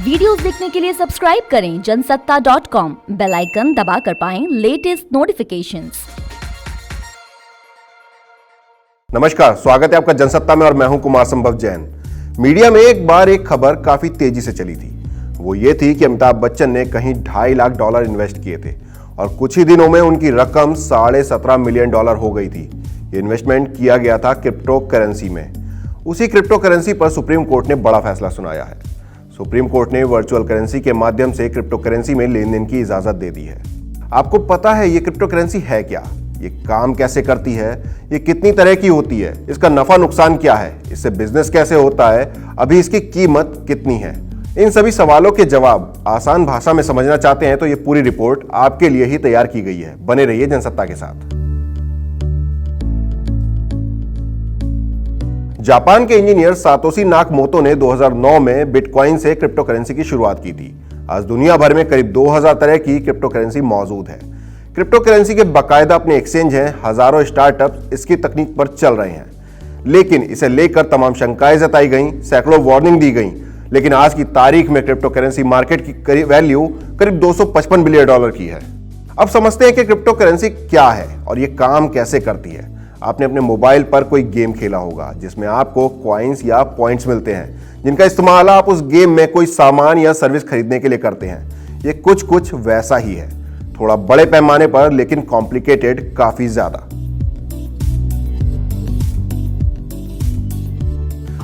Videos देखने के लिए सब्सक्राइब करें जनसत्ता.com, बेल आइकन दबाकर पाएं लेटेस्ट नोटिफिकेशंस। नमस्कार, स्वागत है आपका जनसत्ता में और मैं हूं कुमार संभव जैन। मीडिया में एक बार एक खबर काफी तेजी से चली थी। वो ये थी कि अमिताभ बच्चन ने कहीं $2.5 लाख इन्वेस्ट किए थे और कुछ ही दिनों में उनकी रकम $17.5 मिलियन हो गई थी। ये इन्वेस्टमेंट किया गया था क्रिप्टो करेंसी में। उसी क्रिप्टो करेंसी पर सुप्रीम कोर्ट ने बड़ा फैसला सुनाया है। सुप्रीम कोर्ट ने वर्चुअल करेंसी के माध्यम से क्रिप्टो करेंसी में लेन देन की इजाजत दे दी है। आपको पता है ये क्रिप्टो करेंसी है क्या, ये काम कैसे करती है, ये कितनी तरह की होती है, इसका नफा नुकसान क्या है, इससे बिजनेस कैसे होता है, अभी इसकी कीमत कितनी है? इन सभी सवालों के जवाब आसान भाषा में समझना चाहते हैं तो ये पूरी रिपोर्ट आपके लिए ही तैयार की गई है। बने रहिए जनसत्ता के साथ। जापान के इंजीनियर सातोशी नाकामोटो ने 2009 में बिटकॉइन से क्रिप्टो करेंसी की शुरुआत की थी। आज दुनिया भर में करीब 2000 तरह की क्रिप्टो करेंसी मौजूद है। क्रिप्टो करेंसी के बाकायदा अपने एक्सचेंज हैं, हजारों स्टार्टअप्स इसकी तकनीक पर चल रहे हैं, लेकिन इसे लेकर तमाम शंकाएं जताई गई, सैकड़ों वार्निंग दी गई। लेकिन आज की तारीख में क्रिप्टो करेंसी मार्केट की वैल्यू करीब $255 बिलियन की है। अब समझते हैं कि क्रिप्टो करेंसी क्या है और ये काम कैसे करती है। आपने अपने मोबाइल पर कोई गेम खेला होगा जिसमें आपको कॉइन्स या पॉइंट्स मिलते हैं, जिनका इस्तेमाल आप उस गेम में कोई सामान या सर्विस खरीदने के लिए करते हैं। ये कुछ वैसा ही है, थोड़ा बड़े पैमाने पर, लेकिन कॉम्प्लिकेटेड काफी ज्यादा।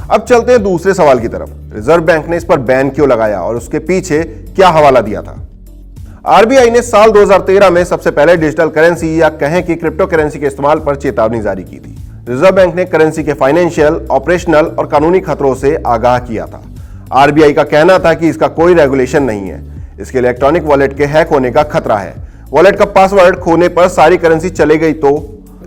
अब चलते हैं दूसरे सवाल की तरफ। रिजर्व बैंक ने इस पर बैन क्यों लगाया और उसके पीछे क्या हवाला दिया था? आरबीआई ने साल 2013 में सबसे पहले डिजिटल करेंसी या कहें कि क्रिप्टो करेंसी के इस्तेमाल पर चेतावनी जारी की थी। रिजर्व बैंक ने करेंसी के फाइनेंशियल, ऑपरेशनल और कानूनी खतरों से आगाह किया था। आरबीआई का कहना था कि इसका कोई रेगुलेशन नहीं है, इसके इलेक्ट्रॉनिक वॉलेट के हैक होने का खतरा है। वॉलेट का पासवर्ड खोने पर सारी करेंसी चले गई तो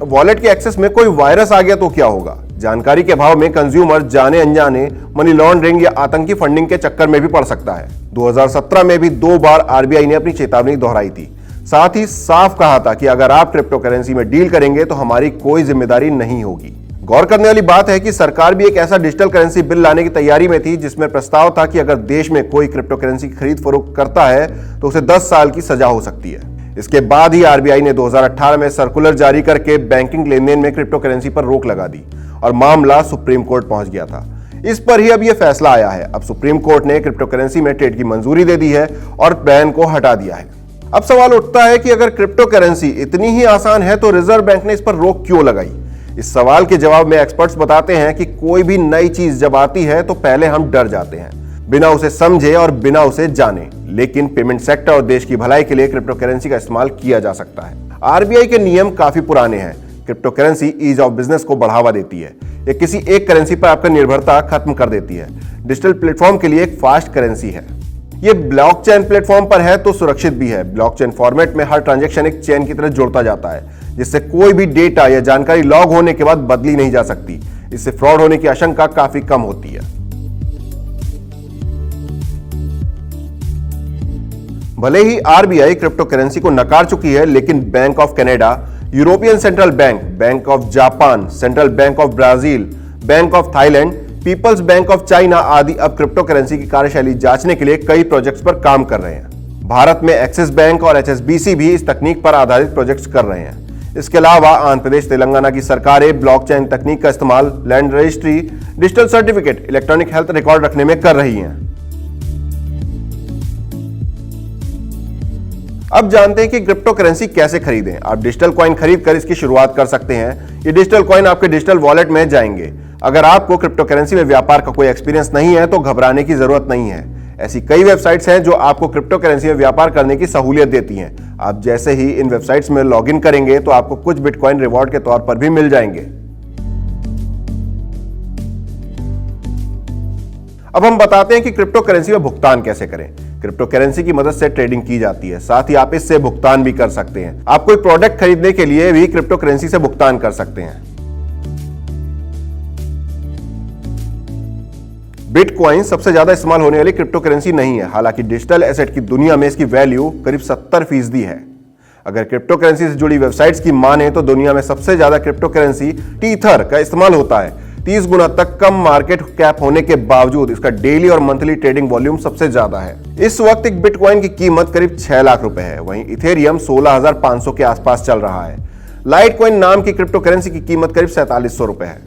वॉलेट के एक्सेस में कोई वायरस आ गया तो क्या होगा? जानकारी के अभाव में कंज्यूमर जाने अनजाने मनी लॉन्ड्रिंग या आतंकी फंडिंग के चक्कर में भी पड़ सकता है। 2017 में भी 2 बार आरबीआई ने अपनी चेतावनी दोहराई थी। साथ ही साफ कहा था कि अगर आप क्रिप्टो करेंसी में डील करेंगे तो हमारी कोई जिम्मेदारी नहीं होगी। गौर करने वाली बात है कि सरकार भी एक ऐसा डिजिटल करेंसी बिल लाने की तैयारी में थी जिसमें प्रस्ताव था कि अगर देश में कोई क्रिप्टो करेंसी की खरीद फरोख्त करता है तो उसे 10 साल की सजा हो सकती है। इसके बाद ही आरबीआई ने 2018 में सर्कुलर जारी करके बैंकिंग लेनदेन में क्रिप्टो करेंसी पर रोक लगा दी और मामला सुप्रीम कोर्ट पहुंच गया था। इस पर ही अब यह फैसला आया है। अब सुप्रीम कोर्ट ने क्रिप्टो करेंसी में ट्रेड की मंजूरी दे दी है और बैन को हटा दिया है। अब सवाल उठता है कि अगर क्रिप्टो करेंसी इतनी ही आसान है तो रिजर्व बैंक ने इस पर रोक क्यों लगाई? इस सवाल के जवाब में एक्सपर्ट्स बताते हैं कि कोई भी नई चीज जब आती है तो पहले हम डर जाते हैं, बिना उसे समझे और बिना उसे जाने। लेकिन पेमेंट सेक्टर और देश की भलाई के लिए क्रिप्टो करेंसी का इस्तेमाल किया जा सकता है। आरबीआई के नियम काफी पुराने हैं। Crypto currency ease of business को बढ़ावा देती है। ये किसी एक करेंसी पर आपका निर्भरता खत्म कर देती है। डिजिटल प्लेटफॉर्म के लिए एक फास्ट करेंसी है। ये ब्लॉकचेन प्लेटफॉर्म पर है तो सुरक्षित भी है। ब्लॉकचेन फॉर्मेट में हर ट्रांजैक्शन एक चेन की तरह जुड़ता जाता है, जिससे कोई भी डेटा या जानकारी लॉग होने के बाद बदली नहीं जा सकती। इससे फ्रॉड होने की आशंका काफी कम होती है। भले ही आरबीआई क्रिप्टो करेंसी को नकार चुकी है, लेकिन bank of Canada, European central bank, bank of Japan, central bank of Brazil, bank of Thailand, people's bank of China आदि अब क्रिप्टो करेंसी की कार्यशैली जांचने के लिए कई प्रोजेक्ट्स पर काम कर रहे हैं। भारत में एक्सिस बैंक और एचएसबीसी भी इस तकनीक पर आधारित प्रोजेक्ट्स कर रहे हैं। इसके अलावा आंध्र प्रदेश, तेलंगाना की सरकारें ब्लॉकचेन तकनीक का इस्तेमाल land registry, digital certificate, electronic health record रखने में कर रही हैं। अब जानते हैं कि क्रिप्टो करेंसी कैसे खरीदें। आप डिजिटल कॉइन खरीदकर इसकी शुरुआत कर सकते हैं। ये डिजिटल कॉइन आपके डिजिटल वॉलेट में जाएंगे। अगर आपको क्रिप्टो करेंसी में व्यापार का कोई एक्सपीरियंस नहीं है तो घबराने की जरूरत नहीं है। ऐसी कई वेबसाइट्स हैं जो आपको क्रिप्टो करेंसी में व्यापार करने की सहूलियत देती हैं। आप जैसे ही इन वेबसाइट्स में लॉगिन करेंगे तो आपको कुछ बिटकॉइन रिवॉर्ड के तौर पर भी मिल जाएंगे। अब हम बताते हैं कि क्रिप्टो करेंसी में भुगतान कैसे करें। क्रिप्टो करेंसी की मदद से ट्रेडिंग की जाती है, साथ ही आप इससे भुगतान भी कर सकते हैं। आप कोई प्रोडक्ट खरीदने के लिए भी क्रिप्टो करेंसी से भुगतान कर सकते हैं। बिटकॉइन सबसे ज्यादा इस्तेमाल होने वाली क्रिप्टो करेंसी नहीं है, हालांकि डिजिटल एसेट की दुनिया में इसकी वैल्यू करीब 70% है। अगर क्रिप्टो करेंसी से जुड़ी वेबसाइट्स की माने तो दुनिया में सबसे ज्यादा क्रिप्टो करेंसी टीथर का इस्तेमाल होता है। 30 गुना तक कम मार्केट कैप होने के बावजूद इसका डेली और मंथली ट्रेडिंग वॉल्यूम सबसे ज्यादा है। इस वक्त एक बिटकॉइन की कीमत करीब 6 लाख रुपए है। वहीं इथेरियम 16,500 के आसपास चल रहा है। लाइटकॉइन नाम की क्रिप्टो करेंसी की कीमत करीब 4700 रुपए है।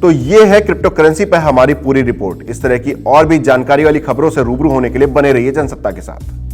तो ये है क्रिप्टो करेंसी पर हमारी पूरी रिपोर्ट। इस तरह की और भी जानकारी वाली खबरों से रूबरू होने के लिए बने रहिए जनसत्ता के साथ।